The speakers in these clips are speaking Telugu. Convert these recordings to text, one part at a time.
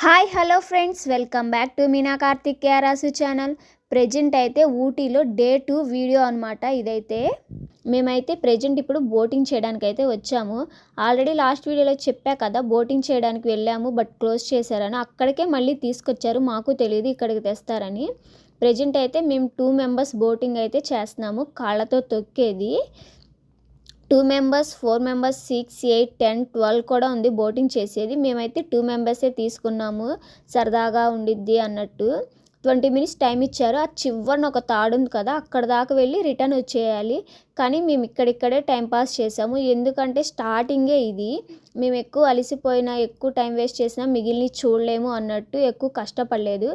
Hi hello friends, welcome back to Meena Karthik కేరాసు ఛానల్. ప్రెజెంట్ అయితే ఊటీలో డే 2 వీడియో అనమాట ఇదైతే. మేమైతే ప్రెజెంట్ ఇప్పుడు బోటింగ్ చేయడానికి అయితే వచ్చాము. ఆల్రెడీ లాస్ట్ వీడియోలో చెప్పా కదా, బోటింగ్ చేయడానికి వెళ్ళాము బట్ క్లోజ్ చేశారని. అక్కడికే మళ్ళీ తీసుకొచ్చారు, మాకు తెలియదు ఇక్కడికి తెస్తారని. ప్రెజెంట్ అయితే మేము 2 మెంబర్స్ బోటింగ్ అయితే చేస్తున్నాము, కాళ్ళతో తొక్కేది. 2 మెంబర్స్, 4 మెంబర్స్, 6, 8, 10, 12 కూడా ఉంది బోటింగ్ చేసేది. మేమైతే 2 మెంబర్సే తీసుకున్నాము, సరదాగా ఉండిద్ది అన్నట్టు. 20 మినిట్స్ టైం ఇచ్చారు. ఆ చివరిన ఒక తాడు ఉంది కదా, అక్కడ దాకా వెళ్ళి రిటర్న్ వచ్చేయాలి. కానీ మేము ఇక్కడిక్కడే టైంపాస్ చేసాము, ఎందుకంటే స్టార్టింగే ఇది. మేము ఎక్కువ అలసిపోయినా, ఎక్కువ టైం వేస్ట్ చేసినా మిగిలిన చూడలేము అన్నట్టు ఎక్కువ కష్టపడలేదు.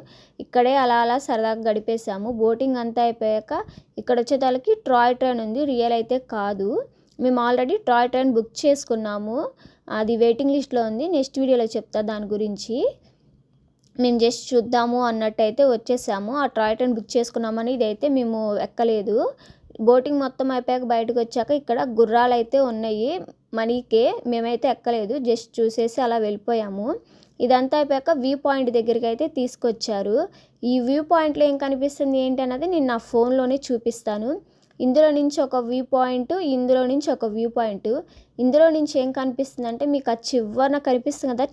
ఇక్కడే అలా అలా సరదాగా గడిపేసాము. బోటింగ్ అంతా అయిపోయాక ఇక్కడ వచ్చేదానికి టాయ్ ట్రైన్ ఉంది, రియల్ అయితే కాదు. మేము ఆల్రెడీ టాయ్ ట్రైన్ బుక్ చేసుకున్నాము, అది వెయిటింగ్ లిస్ట్లో ఉంది. నెక్స్ట్ వీడియోలో చెప్తా దాని గురించి. మేము జస్ట్ చూద్దాము అన్నట్టయితే వచ్చేసాము. ఆ టాయ్ ట్రైన్ బుక్ చేసుకున్నామని ఇదైతే మేము ఎక్కలేదు. బోటింగ్ మొత్తం అయిపోయాక బయటకు వచ్చాక ఇక్కడ గుర్రాలు అయితే ఉన్నాయి మనీకే. మేమైతే ఎక్కలేదు, జస్ట్ చూసేసి అలా వెళ్ళిపోయాము. ఇదంతా అయిపోయాక వ్యూ పాయింట్ దగ్గరికి అయితే తీసుకొచ్చారు. ఈ వ్యూ పాయింట్లో ఏం కనిపిస్తుంది ఏంటి అన్నది నేను నా ఫోన్లోనే చూపిస్తాను. ఇందులో నుంచి ఒక వ్యూ పాయింట్, ఇందులో నుంచి ఒక వ్యూ పాయింట్. ఇందులో నుంచి ఏం కనిపిస్తుంది అంటే మీకు ఆ చివరన కనిపిస్తుంది కదా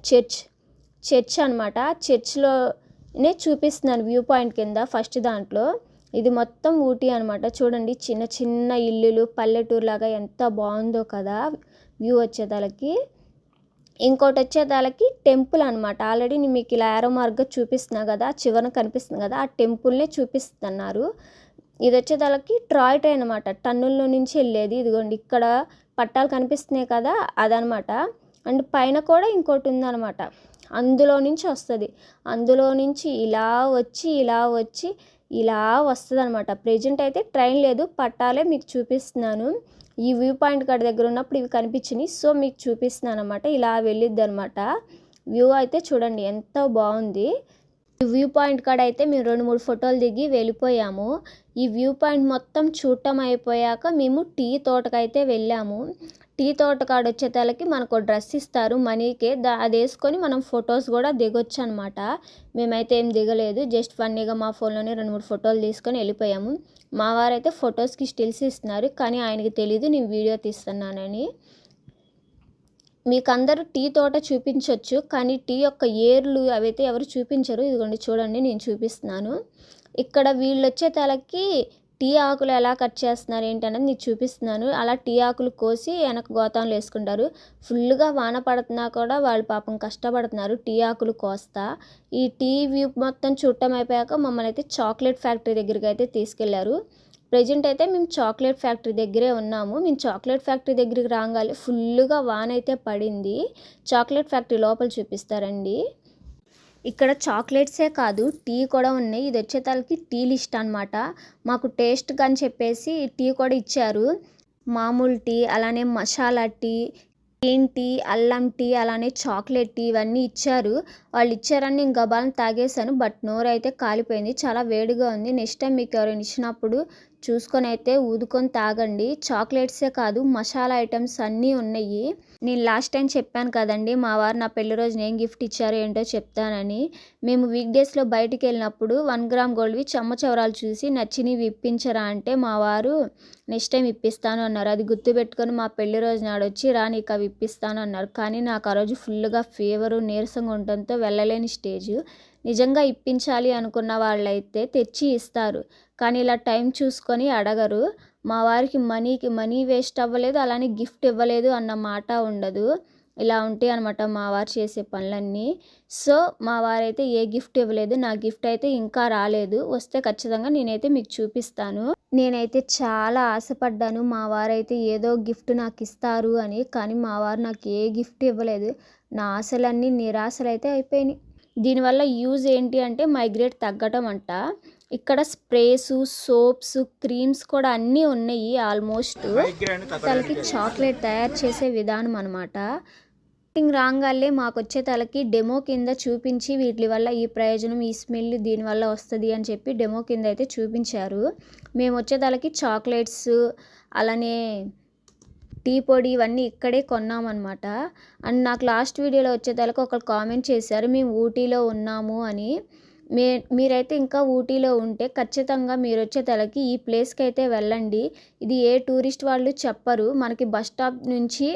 చర్చ్ అనమాట. చర్చ్లోనే చూపిస్తున్నాను వ్యూ పాయింట్ కింద ఫస్ట్ దాంట్లో. ఇది మొత్తం ఊటీ అనమాట. చూడండి, చిన్న చిన్న ఇల్లులు, పల్లెటూరు లాగా ఎంత బాగుందో కదా వ్యూ వచ్చేదానికి. ఇంకోటి వచ్చేదానికి టెంపుల్ అనమాట. ఆల్రెడీ నేను మీకు ఇలా ఏరో మార్గం చూపిస్తున్నా కదా, చివరన కనిపిస్తుంది కదా, ఆ టెంపుల్నే చూపిస్తున్నారు. ఇది వచ్చేదానికి టాయ్ ట్రైన్ అనమాట, టన్నుల్లో నుంచి వెళ్ళేది. ఇదిగోండి ఇక్కడ పట్టాలు కనిపిస్తున్నాయి కదా, అదనమాట. అండ్ పైన కూడా ఇంకోటి ఉందన్నమాట, అందులో నుంచి వస్తుంది. అందులో నుంచి ఇలా వచ్చి ఇలా వస్తుంది అనమాట. ప్రెజెంట్ అయితే ట్రైన్ లేదు, పట్టాలే మీకు చూపిస్తున్నాను. ఈ వ్యూ పాయింట్ కాడ దగ్గర ఉన్నప్పుడు ఇవి కనిపించినాయి, సో మీకు చూపిస్తున్నాను అనమాట. ఇలా వెళ్ళిద్ది అనమాట. వ్యూ అయితే చూడండి ఎంత బాగుంది. ఈ వ్యూ పాయింట్ కాడ అయితే మేము 2-3 ఫోటోలు దిగి వెళ్ళిపోయాము. ఈ వ్యూ పాయింట్ మొత్తం చూడటం అయిపోయాక మేము టీ తోటకైతే వెళ్ళాము. టీ తోట కాడ వచ్చేతలకి మనకు డ్రెస్ ఇస్తారు మనీకే, అది వేసుకొని మనం ఫొటోస్ కూడా దిగొచ్చు అనమాట. మేమైతే ఏం దిగలేదు, జస్ట్ ఫన్నీగా మా ఫోన్లోనే 2-3 ఫోటోలు తీసుకొని వెళ్ళిపోయాము. మా వారైతే ఫొటోస్కి స్టిల్స్ ఇస్తున్నారు, కానీ ఆయనకి తెలీదు నేను వీడియో తీస్తున్నానని. మీకు అందరూ టీ తోట చూపించవచ్చు, కానీ టీ యొక్క ఏర్లు అవైతే ఎవరు చూపించరు. ఇదిగోండి చూడండి, నేను చూపిస్తున్నాను. ఇక్కడ వీళ్ళు వచ్చే తలకి టీ ఆకులు ఎలా కట్ చేస్తున్నారు ఏంటి అనేది నేను చూపిస్తున్నాను. అలా టీ ఆకులు కోసి వెనక గోతాంలో వేసుకుంటారు. ఫుల్గా వాన పడుతున్నా కూడా వాళ్ళు పాపం కష్టపడుతున్నారు టీ ఆకులు కోస్తా. ఈ టీ వ్యూ మొత్తం చూడటం అయిపోయాక మమ్మల్ని అయితే చాక్లెట్ ఫ్యాక్టరీ దగ్గరికి అయితే తీసుకెళ్లారు. ప్రెజెంట్ అయితే మేము చాక్లెట్ ఫ్యాక్టరీ దగ్గరే ఉన్నాము. మేము చాక్లెట్ ఫ్యాక్టరీ దగ్గరికి రాగానే ఫుల్గా వాన అయితే పడింది. చాక్లెట్ ఫ్యాక్టరీ లోపల చూపిస్తారండి. ఇక్కడ చాక్లెట్సే కాదు, టీ కూడా ఉన్నాయి. ఇది వచ్చేతలకి టీ లిస్ట్ అనమాట. మాకు టేస్ట్ అని చెప్పేసి టీ కూడా ఇచ్చారు. మామూలు టీ, అలానే మసాలా టీ, గ్రీన్ టీ, అల్లం టీ, అలానే చాక్లెట్ టీ, ఇవన్నీ ఇచ్చారు. వాళ్ళు ఇచ్చారని నేను గబాలను తాగేశాను, బట్ నోరు అయితే కాలిపోయింది, చాలా వేడిగా ఉంది. నెక్స్ట్ టైం మీకు ఎవరైనా ఇచ్చినప్పుడు చూసుకొని అయితే ఊదుకొని తాగండి. చాక్లెట్సే కాదు, మసాలా ఐటమ్స్ అన్నీ ఉన్నాయి. నేను లాస్ట్ టైం చెప్పాను కదండి, మా వారు నా పెళ్లి రోజున ఏం గిఫ్ట్ ఇచ్చారో ఏంటో చెప్తానని. మేము వీక్ డేస్లో బయటికి వెళ్ళినప్పుడు 1 గ్రామ్ గోల్డ్వి చెమ్మచవరాలు చూసి నచ్చినవి ఇప్పించరా అంటే మా వారు నెక్స్ట్ టైం ఇప్పిస్తాను అన్నారు. అది గుర్తుపెట్టుకొని మా పెళ్లి రోజు నాడు వచ్చి రా నీకు అవి ఇప్పిస్తాను అన్నారు. కానీ నాకు ఆ రోజు ఫుల్గా ఫీవరు, నీరసంగా ఉండటంతో వెళ్ళలేని స్టేజ్. నిజంగా ఇప్పించాలి అనుకున్న వాళ్ళైతే తెచ్చి ఇస్తారు, కానీ ఇలా టైం చూసుకొని అడగరు. మా వారికి మనీ వేస్ట్ అవ్వలేదు, అలానే గిఫ్ట్ ఇవ్వలేదు అన్న మాట ఉండదు. ఇలా ఉంటాయి అనమాట మా వారు చేసే పనులన్నీ. సో మా వారైతే ఏ గిఫ్ట్ ఇవ్వలేదు. నా గిఫ్ట్ అయితే ఇంకా రాలేదు, వస్తే ఖచ్చితంగా నేనైతే మీకు చూపిస్తాను. నేనైతే చాలా ఆశపడ్డాను మా వారైతే ఏదో గిఫ్ట్ నాకు ఇస్తారు అని, కానీ మా వారు నాకు ఏ గిఫ్ట్ ఇవ్వలేదు. నా ఆశలన్నీ నిరాశలైతే అయిపోయినాయి. దీనివల్ల యూజ్ ఏంటి అంటే మైగ్రేట్ తగ్గటం అంట. ఇక్కడ స్ప్రేస్, సోప్స్, క్రీమ్స్ కూడా అన్నీ ఉన్నాయి. ఆల్మోస్ట్ తలకి చాక్లెట్ తయారు చేసే విధానం అనమాట. రాగానే మాకు వచ్చే తలకి డెమో కింద చూపించి వీటి వల్ల ఈ ప్రయోజనం, ఈ స్మెల్ దీనివల్ల వస్తుంది అని చెప్పి డెమో కింద అయితే చూపించారు. మేము వచ్చే తలకి చాక్లెట్స్, అలానే టీ పొడి ఇవన్నీ ఇక్కడే కొన్నామన్నమాట. అండ్ నాకు లాస్ట్ వీడియోలో వచ్చేతలకి ఒకళ్ళు కామెంట్ చేశారు మేము ఊటీలో ఉన్నాము అని. మీరైతే ఇంకా ఊటీలో ఉంటే ఖచ్చితంగా మీరు వచ్చేతలకి ఈ ప్లేస్కి అయితే వెళ్ళండి. ఇది ఏ టూరిస్ట్ వాళ్ళు చెప్పరు. మనకి బస్ స్టాప్ నుంచి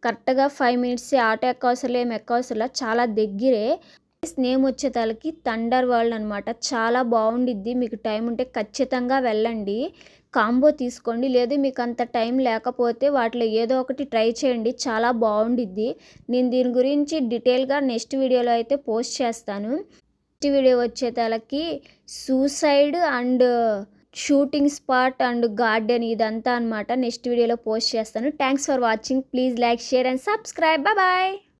కరెక్ట్గా 5 మినిట్స్ ఆటో ఎక్కవసరం ఏం ఎక్కవసరం చాలా దగ్గరే. నేమ్ వచ్చేతలకి థండర్ వరల్డ్ అనమాట. చాలా బాగుండిద్ది. మీకు టైం ఉంటే ఖచ్చితంగా వెళ్ళండి. కాంబో తీసుకోండి. లేదు మీకు అంత టైం లేకపోతే వాటిలో ఏదో ఒకటి ట్రై చేయండి. చాలా బాగుండిద్ది. నేను దీని గురించి డీటెయిల్గా నెక్స్ట్ వీడియోలో అయితే పోస్ట్ చేస్తాను. నెక్స్ట్ వీడియో వచ్చేతలకి suicide and shooting spot and garden ఇదంతా అనమాట నెక్స్ట్ వీడియోలో పోస్ట్ చేస్తాను. Thanks for watching. Please like, share and subscribe. Bye.